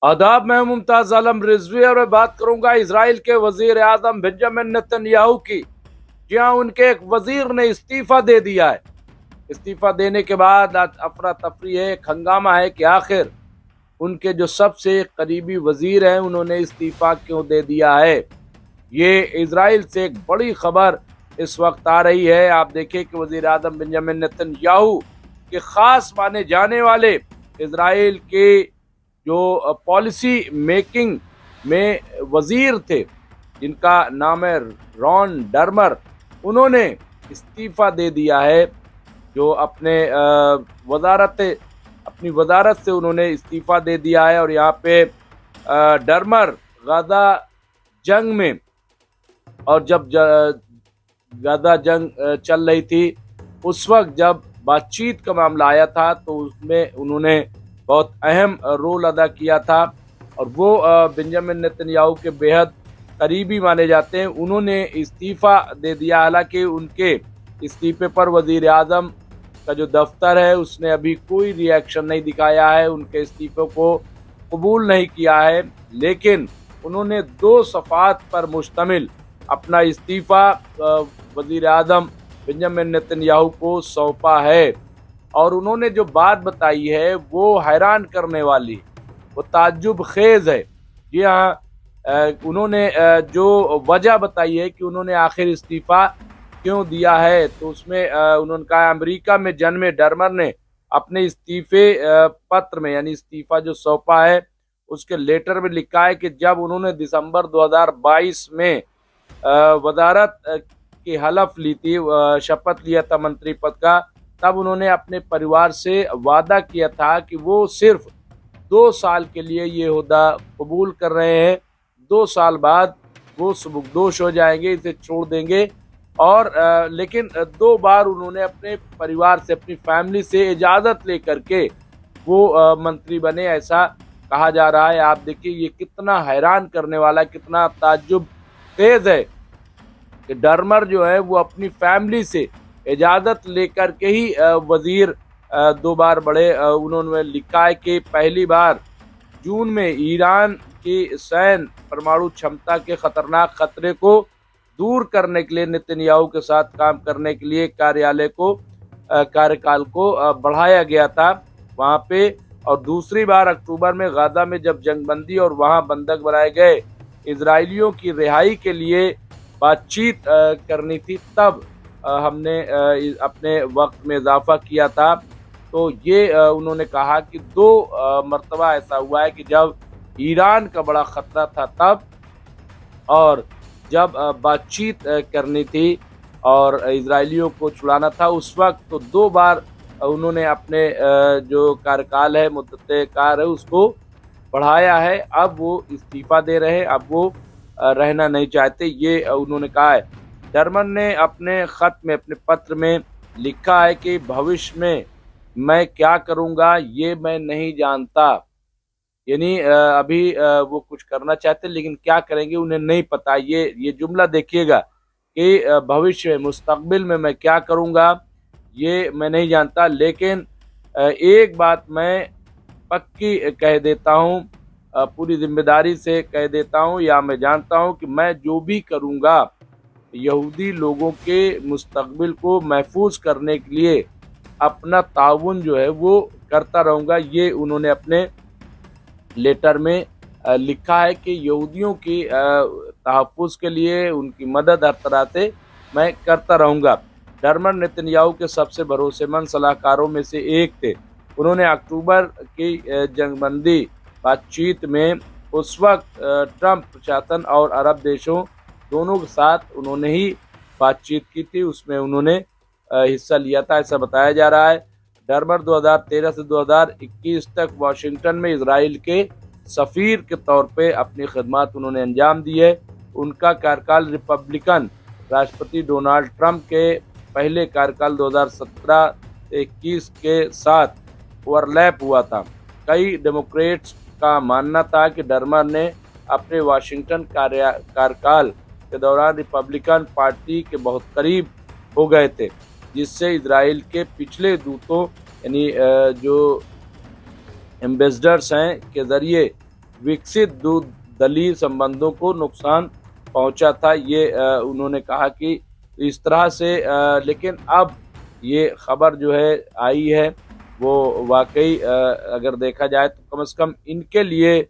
आदाब, मैं मुमताज आलम रिजवी और मैं बात करूंगा इसराइल के वजीर आजम बेंजामिन नेतन्याहू की। जी हाँ, उनके एक वजीर ने इस्तीफा दे दिया है। इस्तीफा देने के बाद आज अफरा तफरी है, एक हंगामा है कि आखिर उनके जो सबसे करीबी वजीर हैं उन्होंने इस्तीफा क्यों दे दिया है। ये इसराइल से एक बड़ी खबर इस वक्त आ रही है। आप देखिए कि वजीर आजम बेंजामिन नेतन्याहू के खास माने जाने वाले इसराइल के जो पॉलिसी मेकिंग में वजीर थे, जिनका नाम है रॉन डर्मर, उन्होंने इस्तीफा दे दिया है। जो अपनी वजारत से उन्होंने इस्तीफा दे दिया है। और यहाँ पे डर्मर गाजा जंग में, और जब गाजा जंग चल रही थी उस वक्त जब बातचीत का मामला आया था तो उसमें उन्होंने बहुत अहम रोल अदा किया था। और वो बेंजामिन नेतन्याहू के बेहद करीबी माने जाते हैं। उन्होंने इस्तीफा दे दिया। हालांकि उनके इस्तीफे पर वजीर आजम का जो दफ्तर है उसने अभी कोई रिएक्शन नहीं दिखाया है, उनके इस्तीफे को कबूल नहीं किया है। लेकिन उन्होंने 2 सफ़ात पर मुश्तमिल अपना इस्तीफा वजीर आजम बेंजामिन नेतन्याहू को सौंपा है। और उन्होंने जो बात बताई है वो हैरान करने वाली, वो ताज्जुब खेज है। जी हाँ, उन्होंने जो वजह बताई है कि उन्होंने आखिर इस्तीफा क्यों दिया है, तो उसमें उन्होंने कहा अमेरिका में जन्मे डर्मर ने अपने इस्तीफे पत्र में, यानी इस्तीफा जो सौंपा है उसके लेटर में लिखा है कि जब उन्होंने दिसंबर 2022 में वजारत की हलफ ली थी, शपथ लिया था मंत्री पद का, तब उन्होंने अपने परिवार से वादा किया था कि वो सिर्फ 2 साल के लिए ये ओहदा कबूल कर रहे हैं। 2 साल बाद वो सुबुकदोश हो जाएंगे, इसे छोड़ देंगे। और लेकिन 2 बार उन्होंने अपने परिवार से, अपनी फैमिली से इजाज़त लेकर के वो मंत्री बने, ऐसा कहा जा रहा है। आप देखिए ये कितना हैरान करने वाला, कितना ताज्जुब तेज है कि डर्मर जो है वो अपनी फैमिली से इजाज़त लेकर के ही वजीर 2 बार बढ़े। उन्होंने लिखा है कि पहली बार जून में ईरान की सैन्य परमाणु क्षमता के खतरनाक खतरे को दूर करने के लिए नेतन्याहू के साथ काम करने के लिए कार्यकाल को बढ़ाया गया था वहाँ पे। और दूसरी बार अक्टूबर में गाजा में जब जंगबंदी और वहाँ बंधक बनाए गए इजरायलियों की रिहाई के लिए बातचीत करनी थी, तब हमने अपने वक्त में इजाफा किया था। तो ये उन्होंने कहा कि 2 मरतबा ऐसा हुआ है कि जब ईरान का बड़ा खतरा था तब, और जब बातचीत करनी थी और इजरायलियों को छुड़ाना था उस वक्त, तो 2 बार उन्होंने अपने जो कार्यकाल है, मुद्दत कार है, उसको बढ़ाया है। अब वो इस्तीफा दे रहे हैं, अब वो रहना नहीं चाहते, ये उन्होंने कहा है। डर्मन ने अपने ख़त में, अपने पत्र में लिखा है कि भविष्य में मैं क्या करूंगा ये मैं नहीं जानता। यानी अभी वो कुछ करना चाहते लेकिन क्या करेंगे उन्हें नहीं पता। ये जुमला देखिएगा कि भविष्य में, मुस्तकबिल में मैं क्या करूंगा ये मैं नहीं जानता, लेकिन एक बात मैं पक्की कह देता हूँ, पूरी जिम्मेदारी से कह देता हूँ, या मैं जानता हूँ कि मैं जो भी करूँगा यहूदी लोगों के मुस्तकबिल को महफूज करने के लिए अपना ताउन जो है वो करता रहूँगा। ये उन्होंने अपने लेटर में लिखा है कि यहूदियों की तहफ़्फ़ुज़ के लिए उनकी मदद हर तरह से मैं करता रहूँगा। डर्मर नेतन्याहू के सबसे भरोसेमंद सलाहकारों में से एक थे। उन्होंने अक्टूबर की जंगबंदी बातचीत में उस वक्त ट्रंप प्रशासन और अरब देशों दोनों के साथ उन्होंने ही बातचीत की थी, उसमें उन्होंने हिस्सा लिया था, ऐसा बताया जा रहा है। डर्मर 2013 से 2021 तक वाशिंगटन में इसराइल के सफ़ीर के तौर पे अपनी खिदमत उन्होंने अंजाम दी है। उनका कार्यकाल रिपब्लिकन राष्ट्रपति डोनाल्ड ट्रंप के पहले कार्यकाल 2017 से 21 के साथ ओवरलैप हुआ था। कई डेमोक्रेट्स का मानना था कि डर्मर ने अपने वाशिंगटन कार्यकाल के दौरान रिपब्लिकन पार्टी के बहुत करीब हो गए थे, जिससे इजराइल के पिछले दूतों, यानी जो एम्बेसडर्स हैं, के ज़रिए विकसित द्विदलीय संबंधों को नुकसान पहुंचा था। ये उन्होंने कहा कि इस तरह से लेकिन अब ये खबर जो है आई है वो वाकई अगर देखा जाए तो कम से कम इनके लिए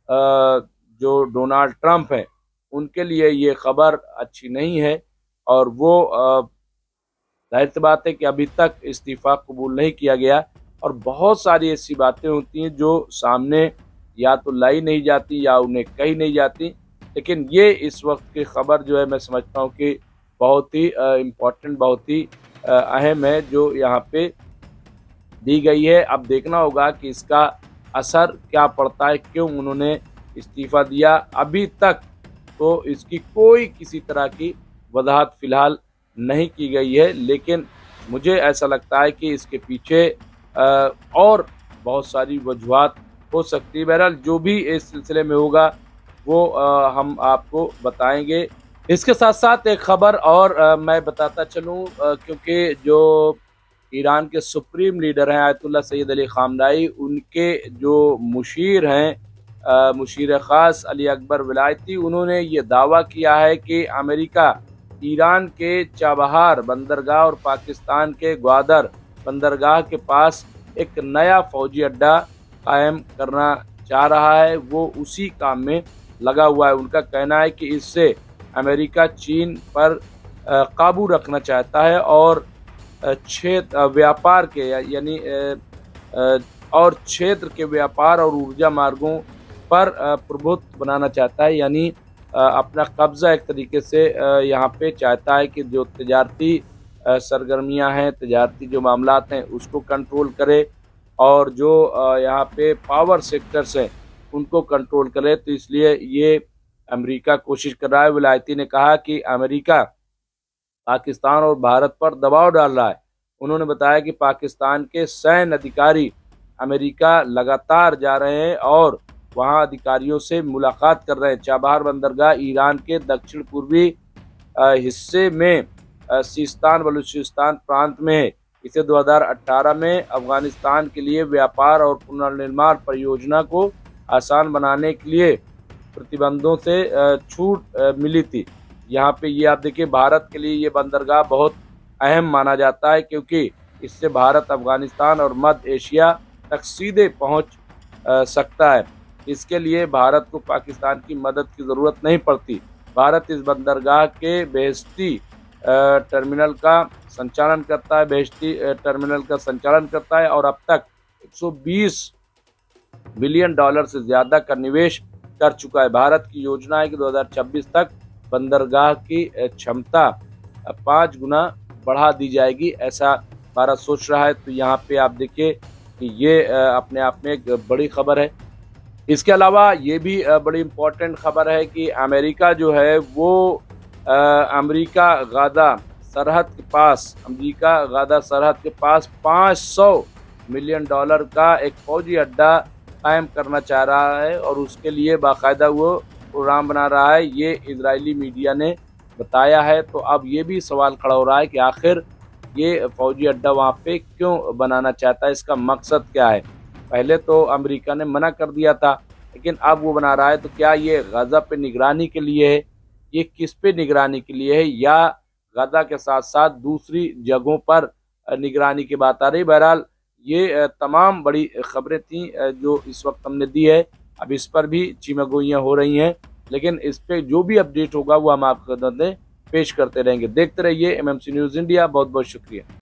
जो डोनाल्ड ट्रंप है उनके लिए ये खबर अच्छी नहीं है। और वो जाहिर सी बात है कि अभी तक इस्तीफा कबूल नहीं किया गया और बहुत सारी ऐसी बातें होती हैं जो सामने या तो लाई नहीं जाती या उन्हें कही नहीं जाती। लेकिन ये इस वक्त की खबर जो है मैं समझता हूँ कि बहुत ही इम्पोर्टेंट, बहुत ही अहम है जो यहाँ पे दी गई है। अब देखना होगा कि इसका असर क्या पड़ता है, क्यों उन्होंने इस्तीफा दिया। अभी तक तो इसकी कोई किसी तरह की वजाहत फिलहाल नहीं की गई है, लेकिन मुझे ऐसा लगता है कि इसके पीछे और बहुत सारी वजूहात हो सकती है। बहरहाल जो भी इस सिलसिले में होगा वो हम आपको बताएंगे। इसके साथ साथ एक खबर और मैं बताता चलूँ, क्योंकि जो ईरान के सुप्रीम लीडर हैं आयतुल्लाह सैयद अली खामनाई, उनके जो मुशीर हैं मुशीर ख़ास अली अकबर विलायती, उन्होंने ये दावा किया है कि अमेरिका ईरान के चाबहार बंदरगाह और पाकिस्तान के ग्वादर बंदरगाह के पास एक नया फौजी अड्डा कायम करना चाह रहा है। वो उसी काम में लगा हुआ है। उनका कहना है कि इससे अमेरिका चीन पर काबू रखना चाहता है और क्षेत्र व्यापार के यानी और क्षेत्र के व्यापार और ऊर्जा मार्गों पर प्रभुत्व बनाना चाहता है। यानी अपना कब्जा एक तरीके से यहाँ पे चाहता है कि जो तजारती सरगर्मियाँ हैं, तजारती जो मामलात हैं उसको कंट्रोल करे और जो यहाँ पे पावर सेक्टर्स हैं उनको कंट्रोल करे। तो इसलिए ये अमेरिका कोशिश कर रहा है। विलायती ने कहा कि अमेरिका पाकिस्तान और भारत पर दबाव डाल रहा है। उन्होंने बताया कि पाकिस्तान के सैन्य अधिकारी अमेरिका लगातार जा रहे हैं और वहां अधिकारियों से मुलाकात कर रहे हैं। चाबहार बंदरगाह ईरान के दक्षिण पूर्वी हिस्से में सिस्तान बलूचिस्तान प्रांत में है। इसे 2018 में अफगानिस्तान के लिए व्यापार और पुनर्निर्माण परियोजना को आसान बनाने के लिए प्रतिबंधों से छूट मिली थी। यहाँ पे ये आप देखिए, भारत के लिए ये बंदरगाह बहुत अहम माना जाता है क्योंकि इससे भारत अफगानिस्तान और मध्य एशिया तक सीधे पहुँच सकता है। इसके लिए भारत को पाकिस्तान की मदद की ज़रूरत नहीं पड़ती। भारत इस बंदरगाह के बेहस्ती टर्मिनल का संचालन करता है, बेहस्ती टर्मिनल का संचालन करता है और अब तक 120 बिलियन डॉलर से ज़्यादा का निवेश कर चुका है। भारत की योजना है कि 2026 तक बंदरगाह की क्षमता 5 गुना बढ़ा दी जाएगी, ऐसा भारत सोच रहा है। तो यहाँ पे आप देखिए कि ये अपने आप में एक बड़ी खबर है। इसके अलावा ये भी बड़ी इम्पोर्टेंट खबर है कि अमेरिका जो है वो अमेरिका गादा सरहद के पास 500 मिलियन डॉलर का एक फौजी अड्डा कायम करना चाह रहा है और उसके लिए बाकायदा वो प्रोग्राम बना रहा है। ये इजरायली मीडिया ने बताया है। तो अब ये भी सवाल खड़ा हो रहा है कि आखिर ये फौजी अड्डा वहाँ पे क्यों बनाना चाहता है, इसका मकसद क्या है। पहले तो अमेरिका ने मना कर दिया था, लेकिन अब वो बना रहा है। तो क्या ये गजा पे निगरानी के लिए है, ये किस पे निगरानी के लिए है, या गजा के साथ साथ दूसरी जगहों पर निगरानी की बात आ रही। बहरहाल ये तमाम बड़ी खबरें थी जो इस वक्त हमने दी है। अब इस पर भी चीमगोइयाँ हो रही हैं, लेकिन इस पे जो भी अपडेट होगा वो हम आपको पेश करते रहेंगे। देखते रहिए MMC न्यूज़ इंडिया। बहुत बहुत शुक्रिया।